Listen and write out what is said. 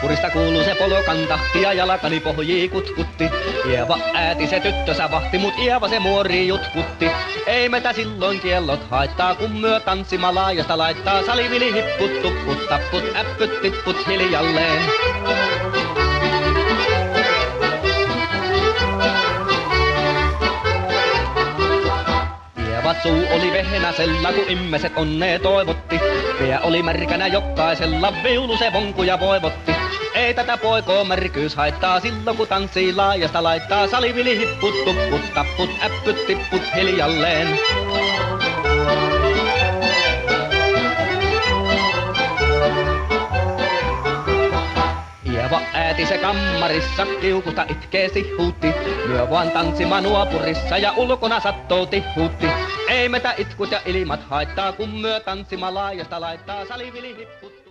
Purista kuuluu se polokan tahti ja jalkani pohjii kutkutti. Ieva ääti se tyttösä vahti, mut Ieva se muori jutkutti. Ei meitä silloin kiellot haittaa, kun myö tanssima laajasta laittaa. Salivili hipput, tupput, tapput, äppyt, tipput hiljalleen. Ievan suu oli vehnäsellä, kun immeset onnea toivotti. Pää oli märkänä jokaisella, viulu se vonkuja voivotti. Ei tätä poikoo märkyys haittaa, silloin kun tanssii laajasta laittaa. Salivili hipput, tupput, tapput, äppyt, tipput hiljalleen. Ieva ääti se kammarissa, kiukusta itkeesi huutti. Myö vaan tanssima nuopurissa ja ulkona sattoo tihuutti. Ei meitä itkut ja ilmat haittaa, kun myö tanssima laajasta laittaa. Salivili hipput.